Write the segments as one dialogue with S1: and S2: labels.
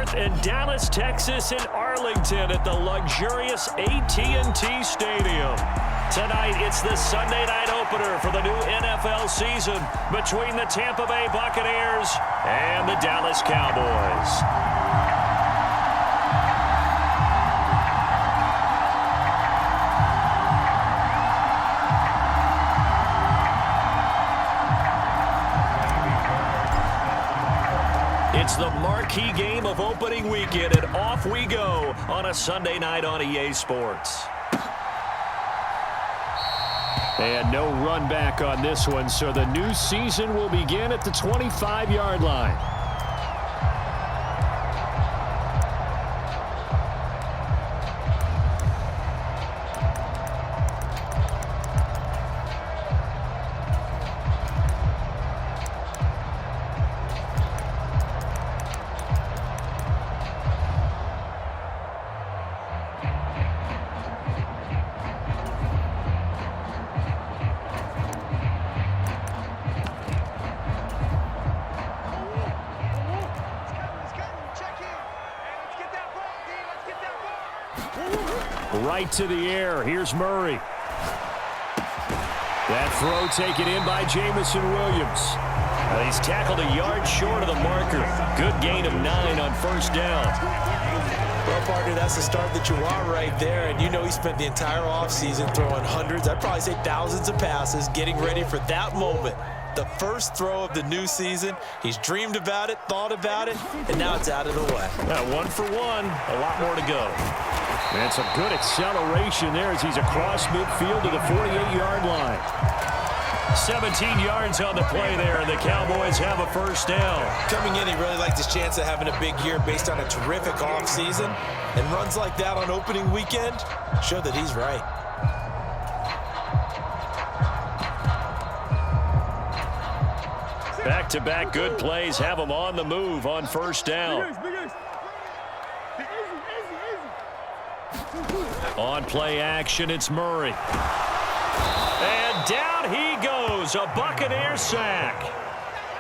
S1: 4th in Dallas, Texas, and Arlington at the luxurious AT&T Stadium. Tonight, it's the Sunday night opener for the new NFL season between the Tampa Bay Buccaneers and the Dallas Cowboys. It's the marquee game of opening weekend, and off we go on a Sunday night on EA Sports. And no run back on this one, so the new season will begin at the 25-yard line. Right to the air. Here's Murray. That throw taken in by Jamison Williams. He's tackled a yard short of the marker. Good gain of 9 on first down.
S2: Well, partner, that's the start that you want right there. And you know he spent the entire offseason throwing hundreds, I'd probably say thousands of passes, getting ready for that moment. The first throw of the new season. He's dreamed about it, thought about it, and now it's out of the way.
S1: 1 for 1. A lot more to go. And some good acceleration there as he's across midfield to the 48-yard line. 17 yards on the play there, and the Cowboys have a first down.
S2: Coming in, he really liked his chance of having a big year based on a terrific offseason. And runs like that on opening weekend show that he's right.
S1: Back-to-back good plays have him on the move on first down. On play action, it's Murray. And down he goes, a Buccaneer sack.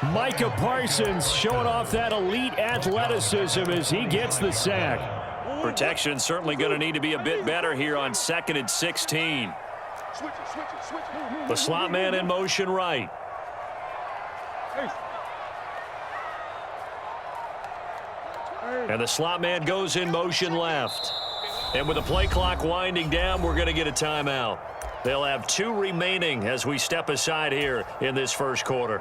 S1: Micah Parsons showing off that elite athleticism as he gets the sack. Protection certainly going to need to be a bit better here on 2nd and 16. The slot man in motion right. And the slot man goes in motion left. And with the play clock winding down, we're going to get a timeout. They'll have 2 remaining as we step aside here in this first quarter.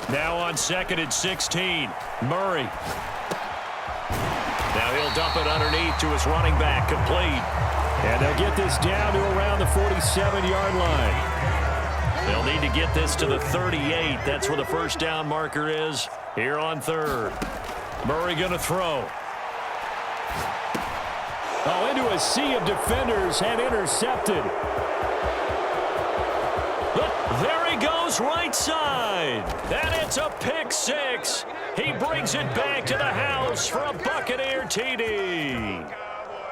S1: Now on 2nd and 16, Murray. Now he'll dump it underneath to his running back, complete. And they'll get this down to around the 47-yard line. They'll need to get this to the 38. That's where the first down marker is here on 3rd. Murray going to throw. Oh, into a sea of defenders and intercepted. There he goes, right side. And it's a pick 6. He brings it back to the house for a Buccaneer TD.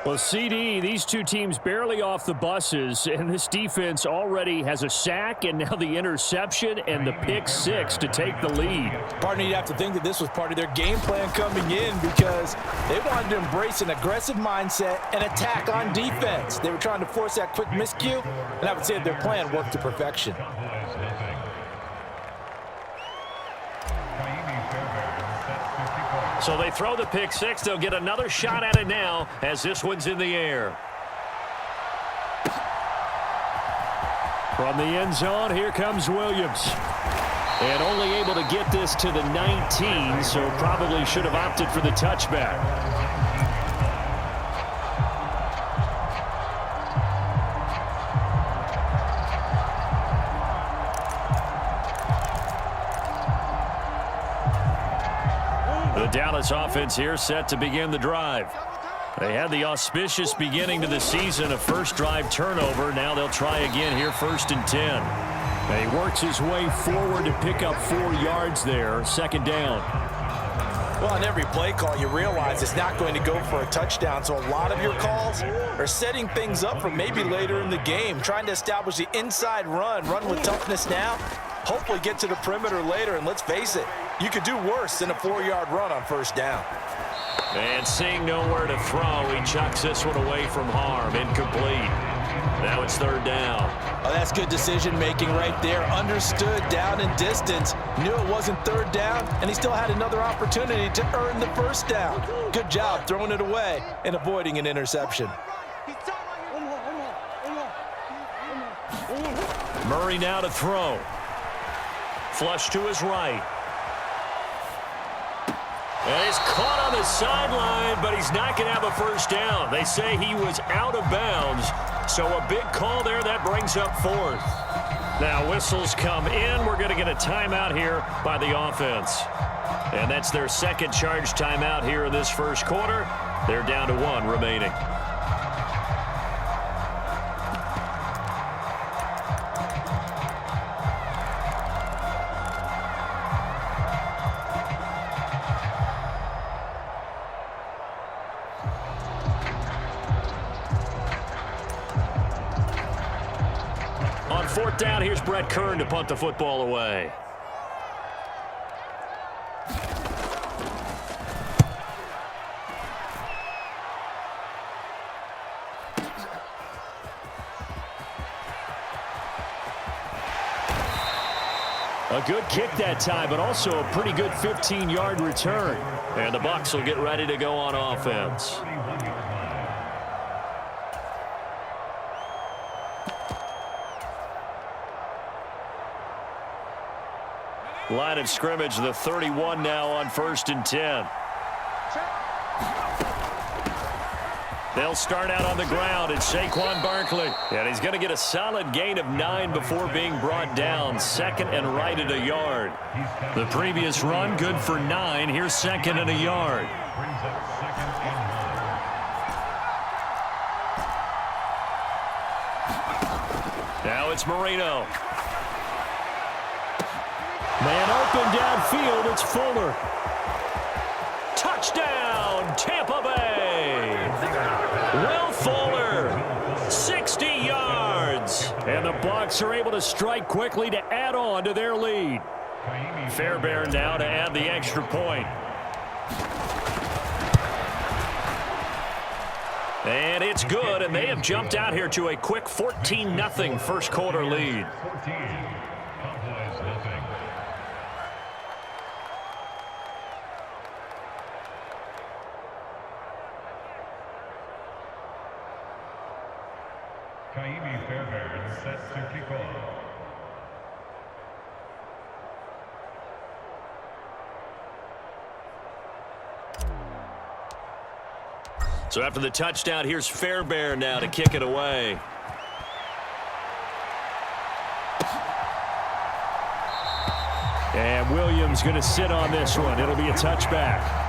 S1: Well, CD, these two teams barely off the buses, and this defense already has a sack and now the interception and the pick 6 to take the lead.
S2: Partner, you'd have to think that this was part of their game plan coming in because they wanted to embrace an aggressive mindset and attack on defense. They were trying to force that quick miscue, and I would say that their plan worked to perfection.
S1: So they throw the pick 6. They'll get another shot at it now as this one's in the air. From the end zone, here comes Williams. And only able to get this to the 19, so probably should have opted for the touchback. The Dallas offense here set to begin the drive. They had the auspicious beginning to the season, a first drive turnover. Now they'll try again here, 1st and 10. And he works his way forward to pick up 4 yards there, 2nd down.
S2: Well, on every play call, you realize it's not going to go for a touchdown, so a lot of your calls are setting things up for maybe later in the game, trying to establish the inside run with toughness now, hopefully get to the perimeter later, and let's face it, you could do worse than a 4-yard run on first down.
S1: And seeing nowhere to throw, he chucks this one away from harm, incomplete. Now it's third down.
S2: Oh, that's good decision-making right there. Understood down and distance. Knew it wasn't third down, and he still had another opportunity to earn the first down. Good job throwing it away and avoiding an interception.
S1: Murray now to throw. Flush to his right. And he's caught on the sideline, but he's not going to have a first down. They say he was out of bounds, so a big call there. That brings up fourth. Now whistles come in. We're going to get a timeout here by the offense. And that's their second charge timeout here in this first quarter. They're down to 1 remaining. On fourth down, here's Brett Kern to punt the football away. A good kick that time, but also a pretty good 15-yard return. And the Bucs will get ready to go on offense. Line of scrimmage, the 31 now on 1st and 10. They'll start out on the ground. It's Saquon Barkley. And he's going to get a solid gain of 9 before being brought down. Second and right at a yard. The previous run, good for 9. Here's second and a yard. Now it's Marino. Man open downfield, it's Fuller. Touchdown, Tampa Bay. Will Fuller, 60 yards. And the Bucs are able to strike quickly to add on to their lead. Fairbairn now to add the extra point. And it's good, and they have jumped out here to a quick 14-0 first quarter lead.
S3: Fairbairn set to kick off.
S1: So after the touchdown, here's Fairbairn now to kick it away. And Williams going to sit on this one. It'll be a touchback.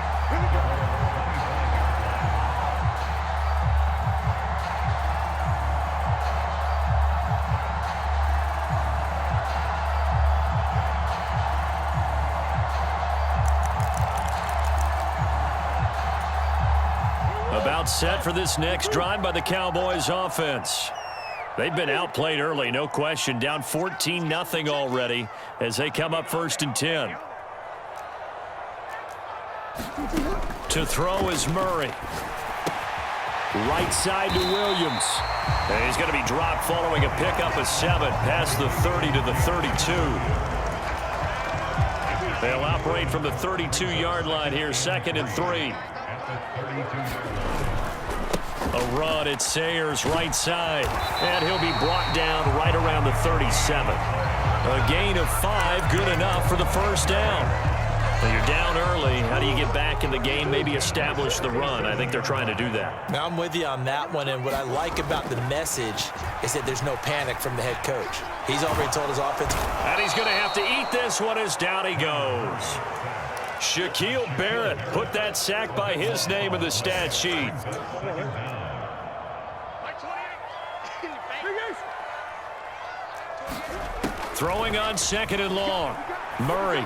S1: About set for this next drive by the Cowboys offense. They've been outplayed early, no question. Down 14-0 already as they come up 1st and 10. To throw is Murray. Right side to Williams. And he's going to be dropped following a pickup of 7 past the 30 to the 32. They'll operate from the 32-yard line here, 2nd and 3. A run at Sayers right side, and he'll be brought down right around the 37. A gain of 5, good enough for the first down. Well, you're down early. How do you get back in the game, maybe establish the run? I think they're trying to do that.
S2: Now, I'm with you on that one, and what I like about the message is that there's no panic from the head coach. He's already told his offense.
S1: And he's going to have to eat this one as down he goes. Shaquille Barrett put that sack by his name in the stat sheet. Throwing on 2nd and long. Murray.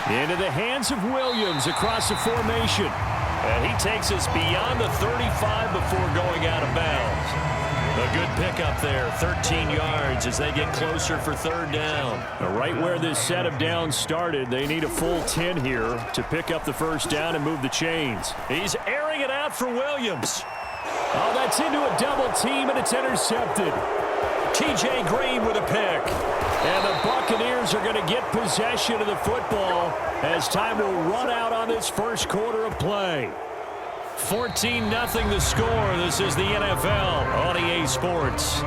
S1: Into the hands of Williams across the formation. And he takes us beyond the 35 before going out of bounds. A good pickup there, 13 yards as they get closer for third down. Right where this set of downs started, they need a full 10 here to pick up the first down and move the chains. He's airing it out for Williams. Oh, that's into a double team, and it's intercepted. T.J. Green with a pick. And the Buccaneers are going to get possession of the football as time will run out on this first quarter of play. 14-0 the score. This is the NFL on EA Sports.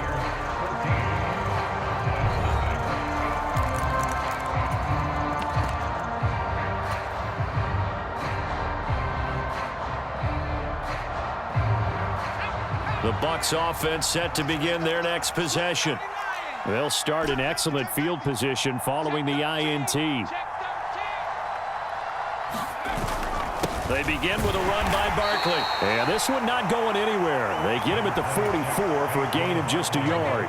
S1: The Bucs offense set to begin their next possession. They'll start in excellent field position following the INT. They begin with a run by Barkley. And this one not going anywhere. They get him at the 44 for a gain of just a yard.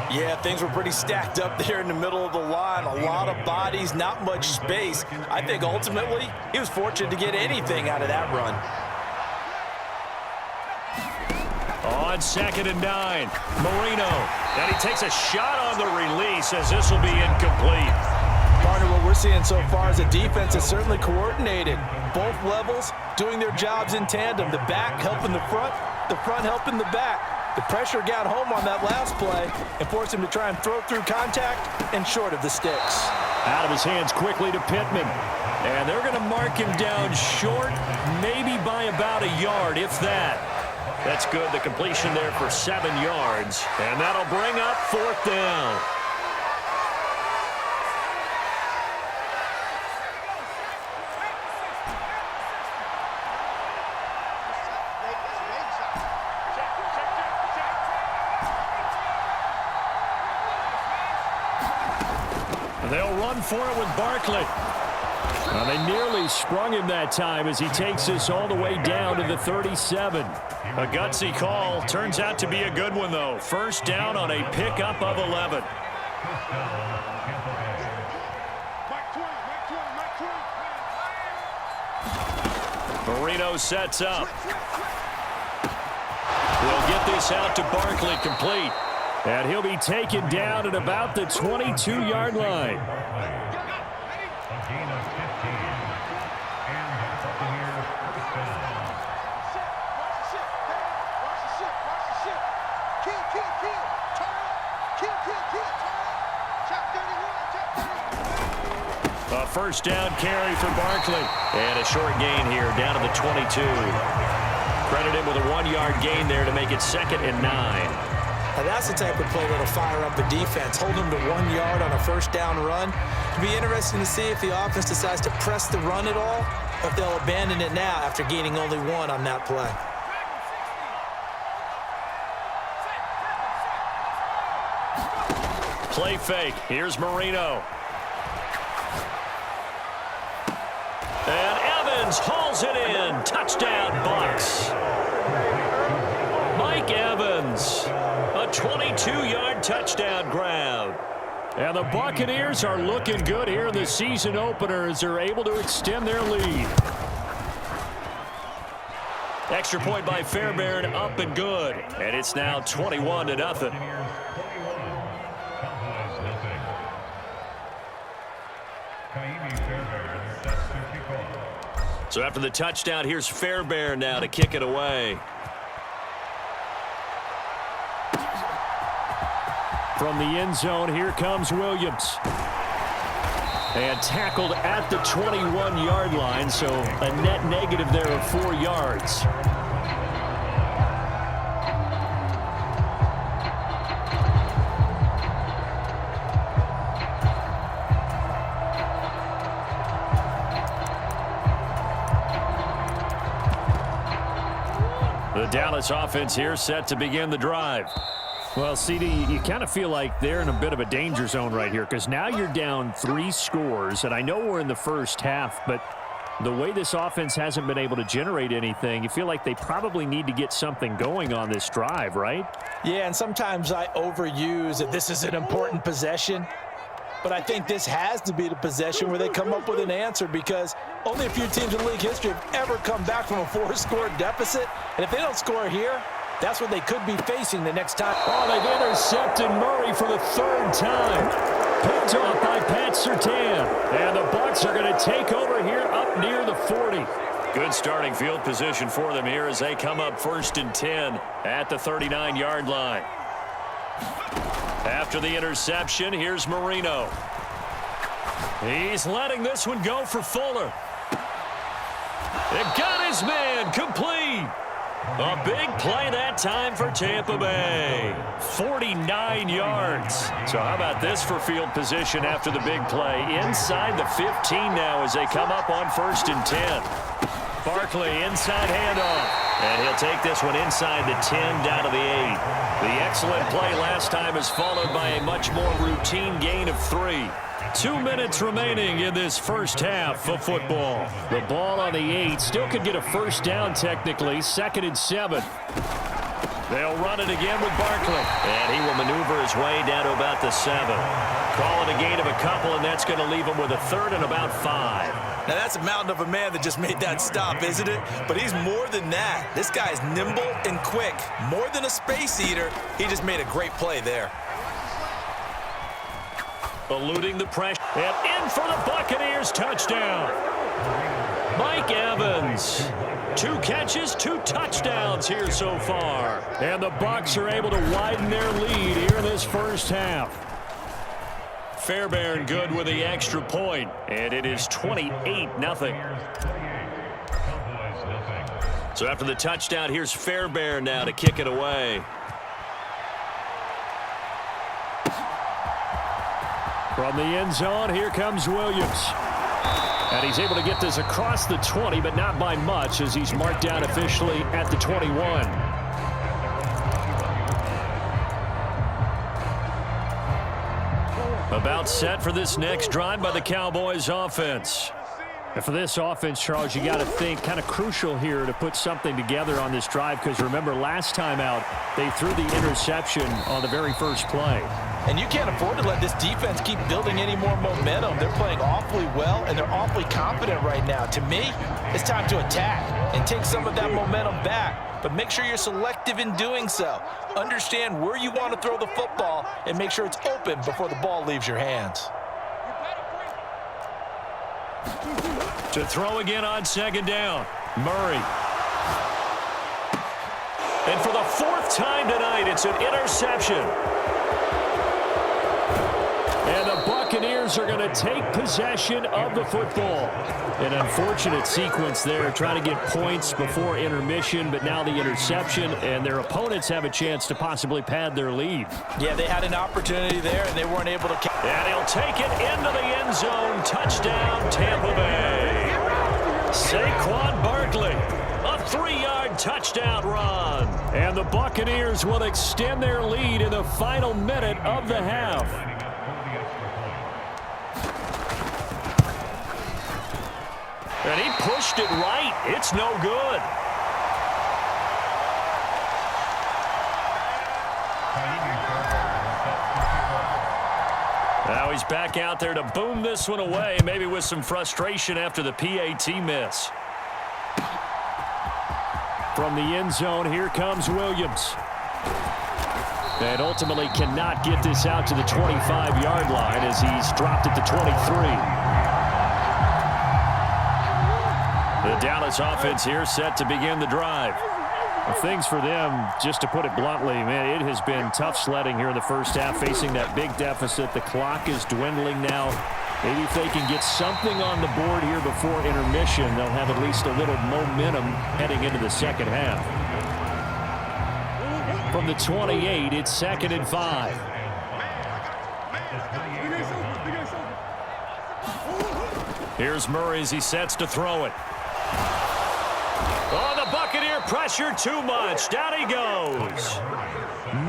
S2: Yeah, things were pretty stacked up there in the middle of the line. A lot of bodies, not much space. I think ultimately he was fortunate to get anything out of that run.
S1: On 2nd and 9, Marino. And he takes a shot on the release as this will be incomplete.
S2: Partner, what we're seeing so far is the defense is certainly coordinated. Both levels doing their jobs in tandem. The back helping the front helping the back. The pressure got home on that last play and forced him to try and throw through contact and short of the sticks.
S1: Out of his hands quickly to Pittman. And they're going to mark him down short, maybe by about a yard, if that. That's good. The completion there for 7 yards. And that'll bring up 4th down. They'll run for it with Barkley. Well, they nearly sprung him that time as he takes this all the way down to the 37. A gutsy call. Turns out to be a good one, though. First down on a pickup of 11. Marino sets up. They'll get this out to Barkley, complete. And he'll be taken down at about the 22-yard line. A first down carry for Barkley. And a short gain here down to the 22. Credit him with a 1-yard gain there to make it 2nd and 9.
S2: Now that's the type of play that'll fire up the defense. Hold them to 1 yard on a first down run. It'll be interesting to see if the offense decides to press the run at all, or if they'll abandon it now after gaining only 1 on that play.
S1: Play fake. Here's Marino. And Evans hauls it in. Touchdown, Bucs. Mike Evans. A 22-yard touchdown grab. And the Buccaneers are looking good here in the season opener as they're able to extend their lead. Extra point by Fairbairn, up and good. And it's now 21-0. So after the touchdown, here's Fairbairn now to kick it away. From the end zone, here comes Williams. And tackled at the 21-yard line, so a net negative there of 4 yards. The Dallas offense here set to begin the drive. Well, CD, you kind of feel like they're in a bit of a danger zone right here because now you're down 3 scores, and I know we're in the first half, but the way this offense hasn't been able to generate anything, you feel like they probably need to get something going on this drive, right?
S2: Yeah, and sometimes I overuse that this is an important possession. but I think this has to be the possession where they come up with an answer, because only a few teams in league history have ever come back from a 4-score deficit. And if they don't score here, that's what they could be facing the next time.
S1: Oh, they've intercepted Murray for the 3rd time. Picked off by Pat Surtain. And the Bucs are going to take over here up near the 40. Good starting field position for them here as they come up 1st and 10 at the 39-yard line. After the interception, here's Marino. He's letting this one go for Fuller. It got his man complete. A big play that time for Tampa Bay. 49 yards. So how about this for field position after the big play? Inside the 15 now as they come up on 1st and 10. Barkley inside handoff. And he'll take this one inside the 10 down to the 8. The excellent play last time is followed by a much more routine gain of 3. 2 minutes remaining in this first half of football. The ball on the 8 still could get a first down technically. 2nd and 7. They'll run it again with Barkley. And he will maneuver his way down to about the 7. Call it a gain of a couple, and that's going to leave him with a 3rd and about 5.
S2: Now, that's a mountain of a man that just made that stop, isn't it? But he's more than that. This guy's nimble and quick. More than a space eater, he just made a great play there.
S1: Eluding the pressure. And in for the Buccaneers touchdown. Mike Evans. 2 catches, 2 touchdowns here so far. And the Bucs are able to widen their lead here in this first half. Fairbairn good with the extra point, and it is 28-0. So after the touchdown, here's Fairbairn now to kick it away. From the end zone, here comes Williams. And he's able to get this across the 20, but not by much as he's marked down officially at the 21. About set for this next drive by the Cowboys offense. And for this offense, Charles, you got to think kind of crucial here to put something together on this drive, because remember last time out they threw the interception on the very first play.
S2: And you can't afford to let this defense keep building any more momentum. They're playing awfully well, and they're awfully confident right now. To me, it's time to attack and take some of that momentum back. But make sure you're selective in doing so. Understand where you want to throw the football and make sure it's open before the ball leaves your hands.
S1: To throw again on 2nd down, Murray. And for the 4th time tonight, it's an interception. And the Buccaneers are going to take possession of the football. An unfortunate sequence there, trying to get points before intermission, but now the interception, and their opponents have a chance to possibly pad their lead.
S2: Yeah, they had an opportunity there, and they weren't able to.
S1: And he'll take it into the end zone. Touchdown, Tampa Bay. Saquon Barkley, a 3-yard touchdown run. And the Buccaneers will extend their lead in the final minute of the half. And he pushed it right. It's no good. Now he's back out there to boom this one away, maybe with some frustration after the PAT miss. From the end zone, here comes Williams. And ultimately cannot get this out to the 25-yard line as he's dropped at the 23. The Dallas offense here set to begin the drive. Well, things for them, just to put it bluntly, man, it has been tough sledding here in the first half, facing that big deficit. The clock is dwindling now. Maybe if they can get something on the board here before intermission, they'll have at least a little momentum heading into the second half. From the 28, it's 2nd and 5. Here's Murray as he sets to throw it. Oh, the Buccaneer pressure too much. Down he goes.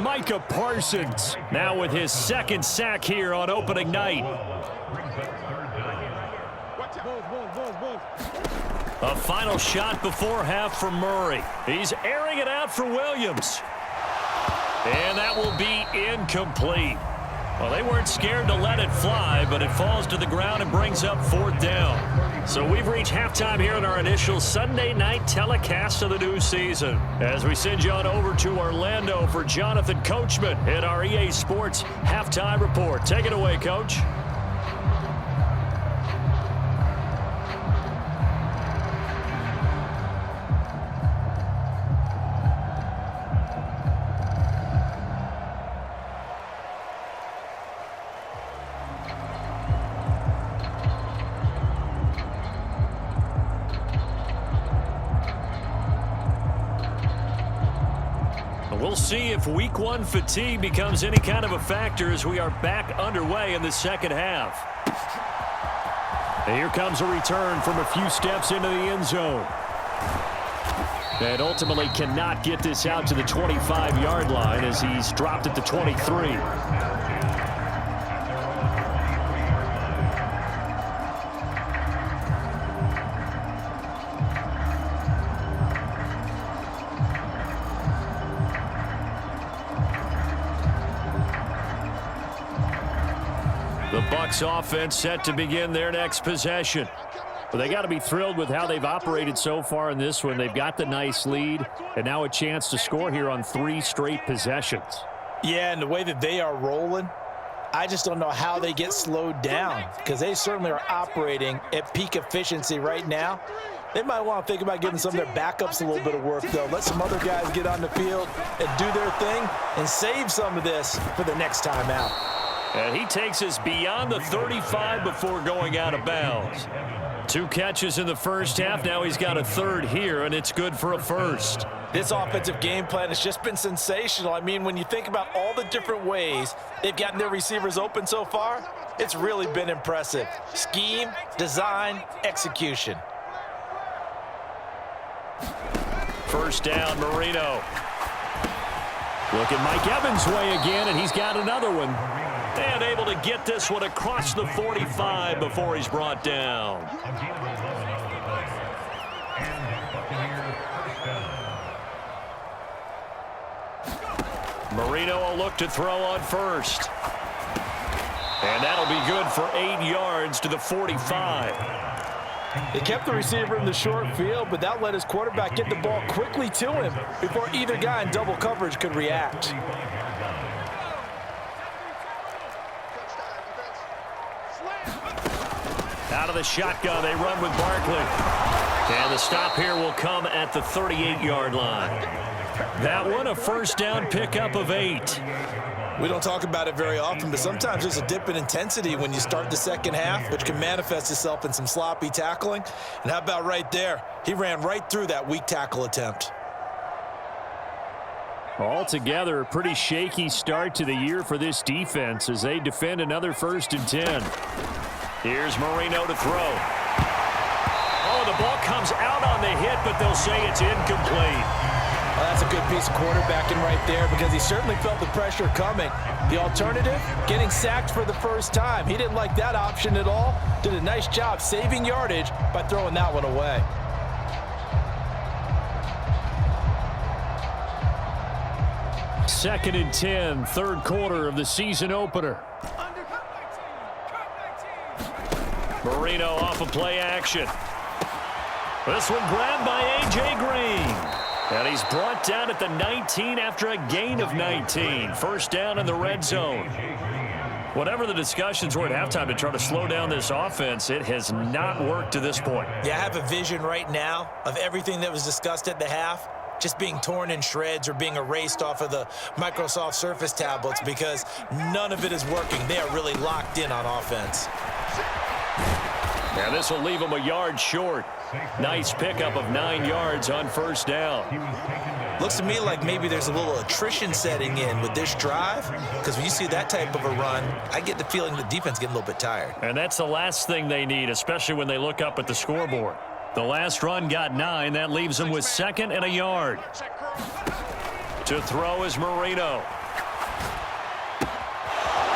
S1: Micah Parsons now with his 2nd sack here on opening night. A final shot before half for Murray. He's airing it out for Williams. And that will be incomplete. Well, they weren't scared to let it fly, but it falls to the ground and brings up 4th down. So we've reached halftime here in our initial Sunday night telecast of the new season. As we send you on over to Orlando for Jonathan Coachman in our EA Sports Halftime Report. Take it away, Coach. We'll see if week 1 fatigue becomes any kind of a factor as we are back underway in the second half. And here comes a return from a few steps into the end zone. And ultimately cannot get this out to the 25-yard line as he's dropped at the 23. The Bucs offense set to begin their next possession. But they got to be thrilled with how they've operated so far in this one. They've got the nice lead, and now a chance to score here on 3 straight possessions.
S2: Yeah, and the way that they are rolling, I just don't know how they get slowed down because they certainly are operating at peak efficiency right now. They might want to think about giving some of their backups a little bit of work, though. Let some other guys get on the field and do their thing and save some of this for the next time out.
S1: And he takes us beyond the 35 before going out of bounds. 2 catches in the first half. Now he's got a 3rd here, and it's good for a 1st.
S2: This offensive game plan has just been sensational. I mean, when you think about all the different ways they've gotten their receivers open so far, it's really been impressive. Scheme, design, execution.
S1: 1st down, Marino. Look at Mike Evans' way again, and he's got another one. And able to get this one across the 45 before he's brought down. Marino will look to throw on 1st. And that'll be good for 8 yards to the 45.
S2: They kept the receiver in the short field, but that let his quarterback get the ball quickly to him before either guy in double coverage could react.
S1: Out of the shotgun, they run with Barkley. And the stop here will come at the 38-yard line. That one, a 1st down pickup of 8.
S2: We don't talk about it very often, but sometimes there's a dip in intensity when you start the second half, which can manifest itself in some sloppy tackling. And how about right there? He ran right through that weak tackle attempt.
S1: Altogether, a pretty shaky start to the year for this defense as they defend another 1st and 10. Here's Marino to throw. Oh, the ball comes out on the hit, but they'll say it's incomplete.
S2: Well, that's a good piece of quarterbacking right there because he certainly felt the pressure coming. The alternative, getting sacked for the first time. He didn't like that option at all. Did a nice job saving yardage by throwing that one away.
S1: Second and 10, 3rd quarter of the season opener. Marino off of play action. This one grabbed by A.J. Green. And he's brought down at the 19 after a gain of 19. 1st down in the red zone. Whatever the discussions were at halftime to try to slow down this offense, it has not worked to this point.
S2: Yeah, I have a vision right now of everything that was discussed at the half just being torn in shreds or being erased off of the Microsoft Surface tablets because none of it is working. They are really locked in on offense.
S1: And this will leave him a yard short. Nice pickup of 9 yards on 1st down.
S2: Looks to me like maybe there's a little attrition setting in with this drive because when you see that type of a run, I get the feeling the defense getting a little bit tired.
S1: And that's the last thing they need, especially when they look up at the scoreboard. The last run got 9. That leaves them with 2nd and a yard. To throw is Marino.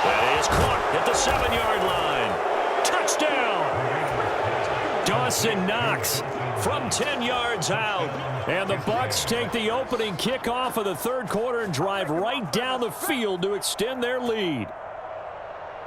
S1: That is caught at the 7-yard line. Touchdown! Dawson Knox from 10 yards out. And the Bucs take the opening kickoff of the 3rd quarter and drive right down the field to extend their lead.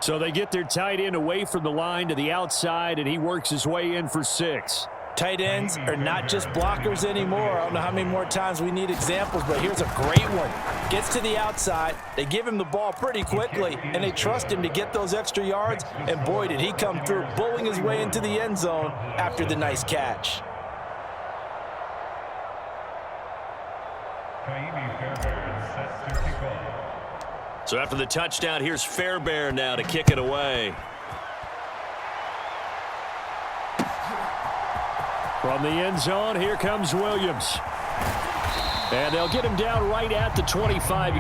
S1: So they get their tight end away from the line to the outside, and he works his way in for 6.
S2: Tight ends are not just blockers anymore. I don't know how many more times we need examples, but here's a great one. Gets to the outside, they give him the ball pretty quickly, and they trust him to get those extra yards, and boy, did he come through, bullying his way into the end zone after the nice catch.
S3: Set to kick off.
S1: So after the touchdown, here's Fairbairn now to kick it away. From the end zone, here comes Williams. And they'll get him down right at the 25.